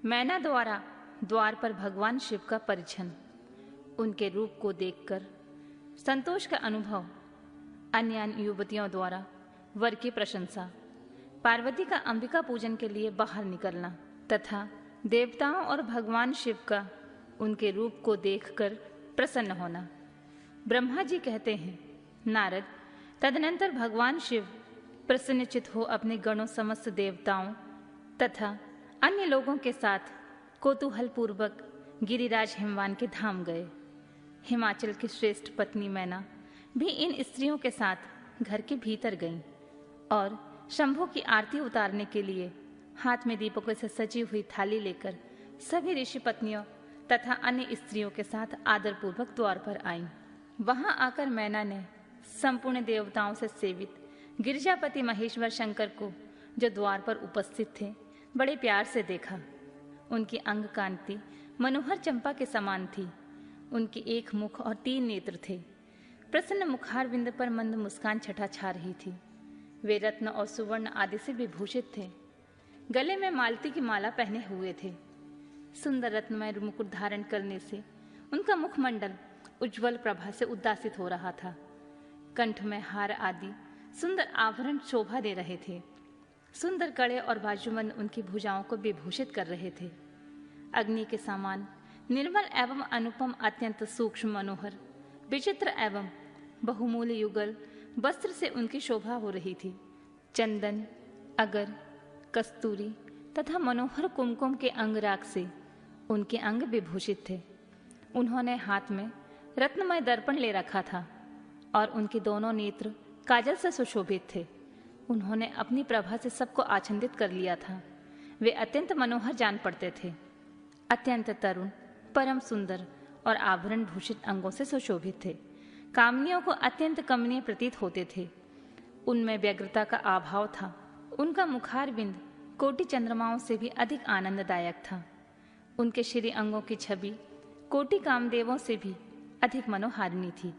मैना द्वारा द्वार पर भगवान शिव का परिछन, उनके रूप को देखकर संतोष का अनुभव, अन्य युवतियों द्वारा वर की प्रशंसा, पार्वती का अंबिका पूजन के लिए बाहर निकलना तथा देवताओं और भगवान शिव का उनके रूप को देखकर प्रसन्न होना। ब्रह्मा जी कहते हैं, नारद, तदनंतर भगवान शिव प्रसन्नचित हो अपने गणों समस्त देवताओं तथा अन्य लोगों के साथ कौतूहल पूर्वक गिरिराज हिमवान के धाम गए। हिमाचल की श्रेष्ठ पत्नी मैना भी इन स्त्रियों के साथ घर के भीतर गईं और शंभु की आरती उतारने के लिए हाथ में दीपकों से सजी हुई थाली लेकर सभी ऋषि पत्नियों तथा अन्य स्त्रियों के साथ आदरपूर्वक द्वार पर आईं। वहां आकर मैना ने संपूर्ण देवताओं से सेवित गिरिजापति महेश्वर शंकर को, जो द्वार पर उपस्थित थे, बड़े प्यार से देखा। उनकी अंग कांति मनोहर चंपा के समान थी। उनकी एक मुख और 3 नेत्र थे। प्रसन्न मुखार बिंद पर मंद मुस्कान छटा छा रही थी। वे रत्न और सुवर्ण आदि से विभूषित थे। गले में मालती की माला पहने हुए थे। सुंदर रत्नमय मुकुट धारण करने से उनका मुखमंडल उज्जवल प्रभा से उद्दासित हो रहा था। कंठ में हार आदि सुंदर आभरण शोभा दे रहे थे। सुंदर कड़े और बाजूबंद उनकी भुजाओं को विभूषित कर रहे थे। अग्नि के समान निर्मल एवं अनुपम, अत्यंत सूक्ष्म, मनोहर, विचित्र एवं बहुमूल्य युगल वस्त्र से उनकी शोभा हो रही थी। चंदन, अगर, कस्तूरी तथा मनोहर कुमकुम के अंगराग से उनके अंग विभूषित थे। उन्होंने हाथ में रत्नमय दर्पण ले रखा था और उनके दोनों नेत्र काजल से सुशोभित थे। उन्होंने अपनी प्रभा से सबको आच्छादित कर लिया था। वे अत्यंत मनोहर जान पड़ते थे। अत्यंत तरुण, परम सुंदर और आभरण भूषित अंगों से सुशोभित थे। कामनियों को अत्यंत कमनीय प्रतीत होते थे। उनमें व्यग्रता का अभाव था। उनका मुखार बिंद कोटि चंद्रमाओं से भी अधिक आनंददायक था। उनके श्री अंगों की छवि कोटि कामदेवों से भी अधिक मनोहारिणी थी।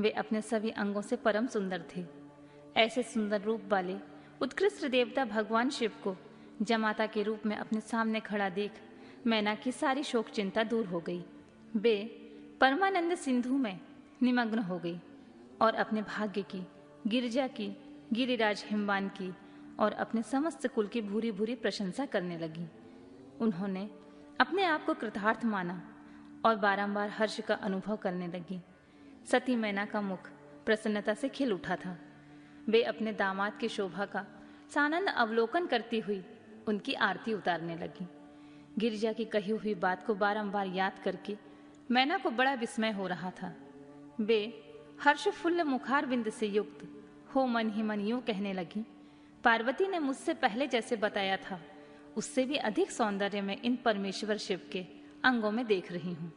वे अपने सभी अंगों से परम सुंदर थे। ऐसे सुंदर रूप वाले उत्कृष्ट देवता भगवान शिव को जमाता के रूप में अपने सामने खड़ा देख मैना की सारी शोक चिंता दूर हो गई। वे परमानंद सिंधु में निमग्न हो गई और अपने भाग्य की, गिरिजा की, गिरिराज हिमवान की और अपने समस्त कुल की भूरी भूरी प्रशंसा करने लगी। उन्होंने अपने आप को कृतार्थ माना और बारंबार हर्ष का अनुभव करने लगी। सती मैना का मुख प्रसन्नता से खिल उठा था। वे अपने दामाद की शोभा का सानंद अवलोकन करती हुई उनकी आरती उतारने लगी। गिरिजा की कही हुई बात को बारंबार याद करके मैना को बड़ा विस्मय हो रहा था। वे हर्षफुल्ल मुखार बिंद से युक्त हो मन ही मन यूं कहने लगी, पार्वती ने मुझसे पहले जैसे बताया था उससे भी अधिक सौंदर्य में इन परमेश्वर शिव के अंगों में देख रही हूं।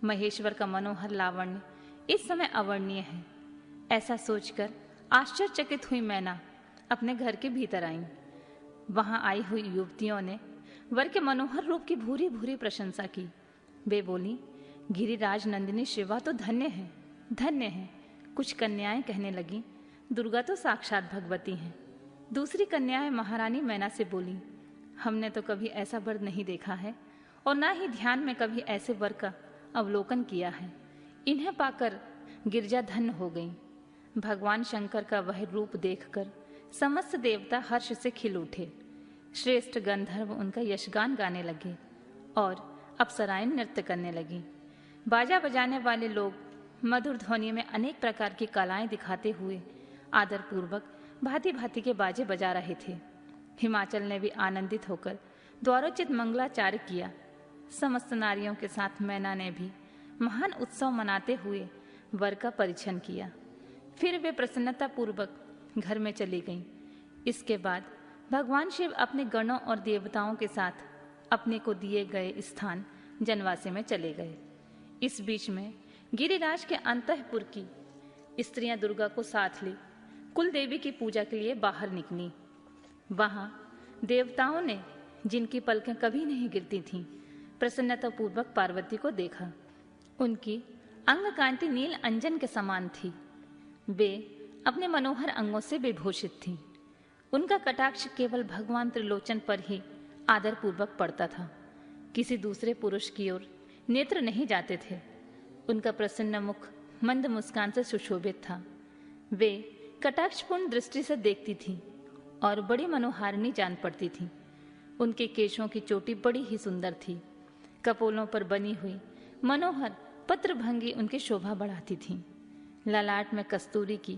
महेश्वर का मनोहर लावण्य इस समय अवर्णीय है। ऐसा सोचकर आश्चर्यचकित हुई मैना अपने घर के भीतर आई। वहां आई हुई युवतियों ने वर के मनोहर रूप की भूरी भूरी प्रशंसा की। वे बोली, गिरिराज नंदिनी शिवा तो धन्य है, धन्य है। कुछ कन्याएं कहने लगी, दुर्गा तो साक्षात भगवती हैं। दूसरी कन्याएं महारानी मैना से बोली, हमने तो कभी ऐसा वर नहीं देखा है और ना ही ध्यान में कभी ऐसे वर का अवलोकन किया है। इन्हें पाकर गिरजा धन्य हो गई। भगवान शंकर का वह रूप देखकर समस्त देवता हर्ष से खिल उठे। श्रेष्ठ गंधर्व उनका यशगान गाने लगे और अप्सराएं नृत्य करने लगी। बाजा बजाने वाले लोग मधुर ध्वनि में अनेक प्रकार की कलाएं दिखाते हुए आदरपूर्वक भांति भांति के बाजे बजा रहे थे। हिमाचल ने भी आनंदित होकर द्वारोचित मंगलाचार्य किया। समस्त नारियों के साथ मैना ने भी महान उत्सव मनाते हुए वर का परिछन किया। फिर वे प्रसन्नता पूर्वक घर में चली गईं। इसके बाद भगवान शिव अपने गणों और देवताओं के साथ अपने को दिए गए स्थान जनवासे में चले गए। इस बीच में गिरिराज के अंतःपुर की स्त्रियां दुर्गा को साथ ले कुल देवी की पूजा के लिए बाहर निकली। वहां देवताओं ने, जिनकी पलकें कभी नहीं गिरती थीं, प्रसन्नता पूर्वक पार्वती को देखा। उनकी अंग कांति नील अंजन के समान थी। वे अपने मनोहर अंगों से विभूषित थीं। उनका कटाक्ष केवल भगवान त्रिलोचन पर ही आदरपूर्वक पड़ता था। किसी दूसरे पुरुष की ओर नेत्र नहीं जाते थे। उनका प्रसन्न मुख मंद मुस्कान से सुशोभित था। वे कटाक्षपूर्ण दृष्टि से देखती थी और बड़ी मनोहारिणी जान पड़ती थी। उनके केशों की चोटी बड़ी ही सुंदर थी। कपोलों पर बनी हुई मनोहर पत्रभंगी उनकी शोभा बढ़ाती थी। ललाट में कस्तूरी की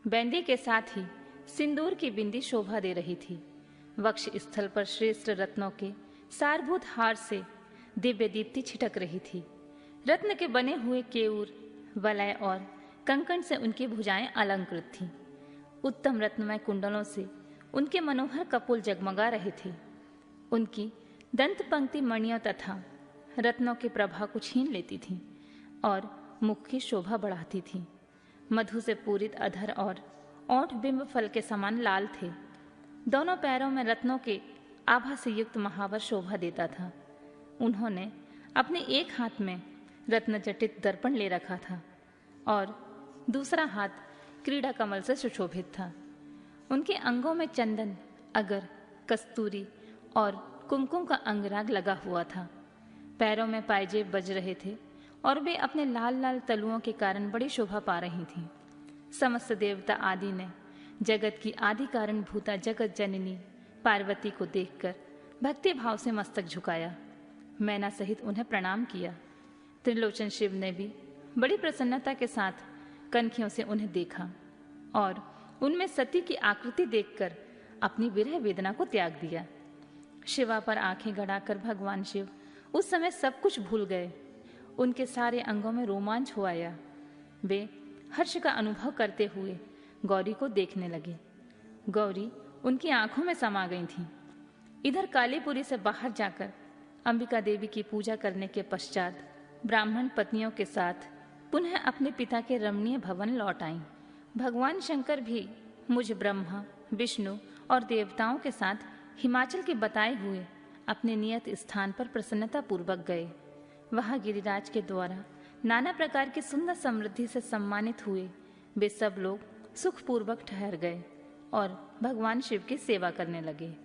बैंदी के साथ ही सिंदूर की बिंदी शोभा दे रही थी। वक्ष स्थल पर श्रेष्ठ रत्नों के सारभूत हार से दिव्य दीप्ति छिटक रही थी। रत्न के बने हुए केयूर, वलय और कंकण से उनकी भुजाएं अलंकृत थीं। उत्तम रत्नमय कुंडलों से उनके मनोहर कपोल जगमगा रहे थे। उनकी दंत पंक्ति मणियों तथा रत्नों की प्रभा को छीन लेती थी और मुख की शोभा बढ़ाती थी। मधु से पूरित अधर और ओठ बिंब फल के समान लाल थे। दोनों पैरों में रत्नों के आभा से युक्त महावर शोभा देता था। उन्होंने अपने एक हाथ में रत्न जटित दर्पण ले रखा था और दूसरा हाथ क्रीड़ा कमल से सुशोभित था। उनके अंगों में चंदन, अगर, कस्तूरी और कुमकुम का अंगराग लगा हुआ था। पैरों में पायजेब बज रहे थे और वे अपने लाल लाल तलुओं के कारण बड़ी शोभा पा रही थीं। समस्त देवता आदि ने जगत की आदि कारण भूता जगत जननी पार्वती को देखकर भक्ति भाव से मस्तक झुकाया। मैना सहित उन्हें प्रणाम किया। त्रिलोचन शिव ने भी बड़ी प्रसन्नता के साथ कनखियों से उन्हें देखा और उनमें सती की आकृति देखकर अपनी विरह वेदना को त्याग दिया। शिवा पर आंखें गड़ाकर भगवान शिव उस समय सब कुछ भूल गए। उनके सारे अंगों में रोमांच हो आया। वे हर्ष का अनुभव करते हुए गौरी को देखने लगे। गौरी उनकी आंखों में समा गई थी। इधर कालीपुरी से बाहर जाकर अंबिका देवी की पूजा करने के पश्चात ब्राह्मण पत्नियों के साथ पुनः अपने पिता के रमणीय भवन लौट आईं। भगवान शंकर भी मुझ ब्रह्मा, विष्णु और देवताओं के साथ हिमाचल के बताए हुए अपने नियत स्थान पर प्रसन्नता पूर्वक गए। वहां गिरिराज के द्वारा नाना प्रकार की सुंदर समृद्धि से सम्मानित हुए वे सब लोग सुखपूर्वक ठहर गए और भगवान शिव की सेवा करने लगे।